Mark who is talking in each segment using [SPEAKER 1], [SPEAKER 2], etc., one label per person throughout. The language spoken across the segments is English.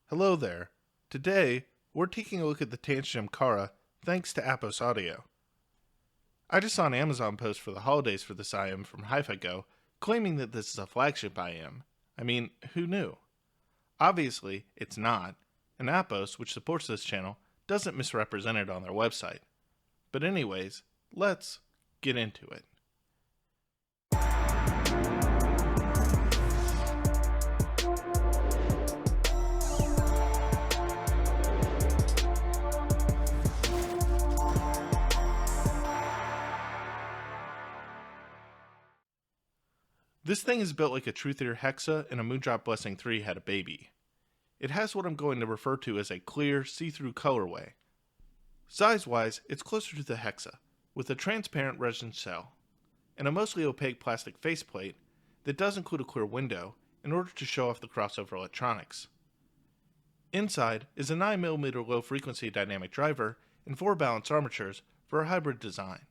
[SPEAKER 1] Hello there. Today, we're taking a look at the Tanchjim Kara thanks to Apos Audio. I just saw an Amazon post for the holidays for this IEM from Hi-Fi claiming that this is a flagship IEM. I mean, who knew? Obviously, it's not, and Apos, which supports this channel, doesn't misrepresent it on their website. But anyways, let's get into it. This thing is built like a Truthier Hexa and a Moondrop Blessing 3 had a baby. It has what I'm going to refer to as a clear, see-through colorway. Size-wise, it's closer to the Hexa, with a transparent resin shell, and a mostly opaque plastic faceplate that does include a clear window in order to show off the crossover electronics. Inside is a 9mm low-frequency dynamic driver and 4 balanced armatures for a hybrid design.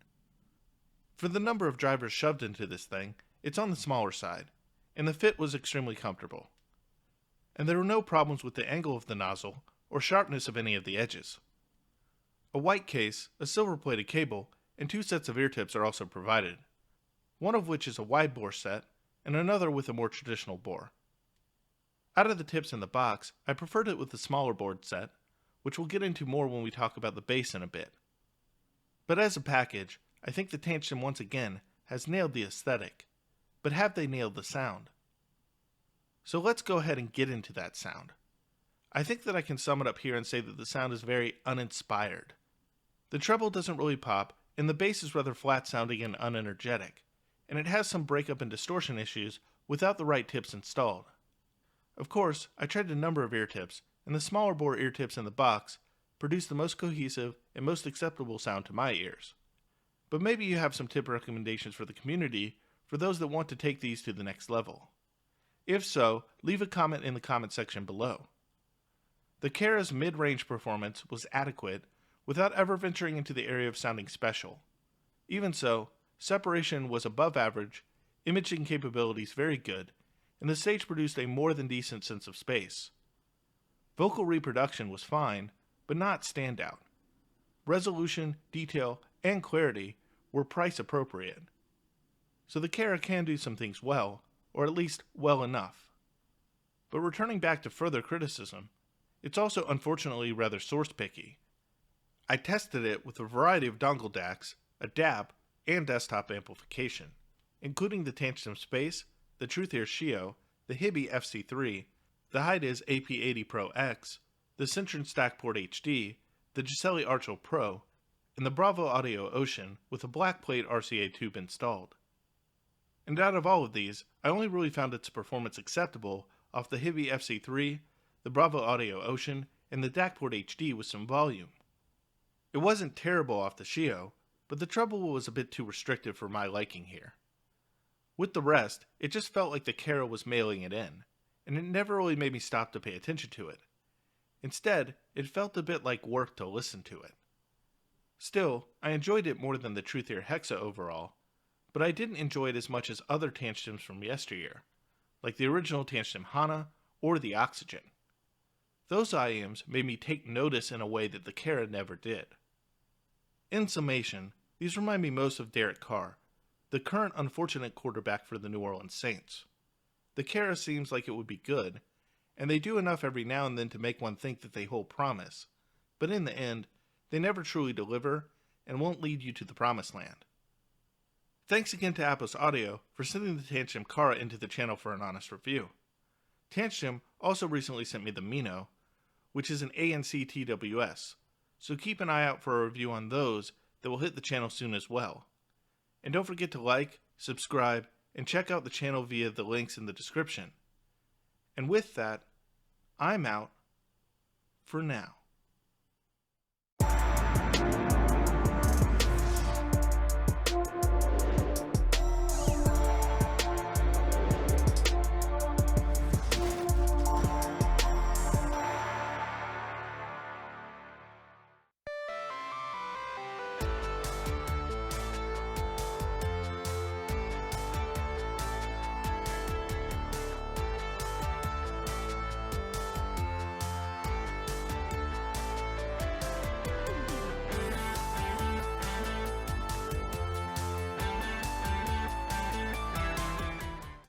[SPEAKER 1] For the number of drivers shoved into this thing, it's on the smaller side, and the fit was extremely comfortable. And there were no problems with the angle of the nozzle or sharpness of any of the edges. A white case, a silver-plated cable, and 2 sets of ear tips are also provided, one of which is a wide bore set, and another with a more traditional bore. Out of the tips in the box, I preferred it with the smaller board set, which we'll get into more when we talk about the bass in a bit. But as a package, I think the Tanchjim once again has nailed the aesthetic. But have they nailed the sound? So let's go ahead and get into that sound. I think that I can sum it up here and say that the sound is very uninspired. The treble doesn't really pop, and the bass is rather flat sounding and unenergetic, and it has some breakup and distortion issues without the right tips installed. Of course, I tried a number of ear tips, and the smaller bore ear tips in the box produce the most cohesive and most acceptable sound to my ears. But maybe you have some tip recommendations for the community for those that want to take these to the next level. If so, leave a comment in the comment section below. The Kara's mid-range performance was adequate without ever venturing into the area of sounding special. Even so, separation was above average, imaging capabilities very good, and the stage produced a more than decent sense of space. Vocal reproduction was fine, but not standout. Resolution, detail, and clarity were price appropriate. So the Kara can do some things well, or at least well enough. But returning back to further criticism, it's also unfortunately rather source picky. I tested it with a variety of dongle DACs, a DAB, and desktop amplification, including the Tanchjim Space, the Truthier Shio, the Hibi FC3, the Hides AP80 Pro X, the Centron Stackport HD, the Giselli Archel Pro, and the Bravo Audio Ocean with a black plate RCA tube installed. And out of all of these, I only really found its performance acceptable off the Hibi FC3, the Bravo Audio Ocean, and the DACport HD with some volume. It wasn't terrible off the Shio, but the treble was a bit too restrictive for my liking here. With the rest, it just felt like the Kara was mailing it in, and it never really made me stop to pay attention to it. Instead, it felt a bit like work to listen to it. Still, I enjoyed it more than the Truthier Hexa overall, but I didn't enjoy it as much as other Tanchjims from yesteryear, like the original Tanchjim Hana or the Oxygen. Those IEMs made me take notice in a way that the Kara never did. In summation, these remind me most of Derek Carr, the current unfortunate quarterback for the New Orleans Saints. The Kara seems like it would be good, and they do enough every now and then to make one think that they hold promise, but in the end, they never truly deliver and won't lead you to the promised land. Thanks again to Apos Audio for sending the Tanchjim Kara into the channel for an honest review. Tanchjim also recently sent me the Mino, which is an ANC TWS, so keep an eye out for a review on those that will hit the channel soon as well. And don't forget to like, subscribe, and check out the channel via the links in the description. And with that, I'm out for now.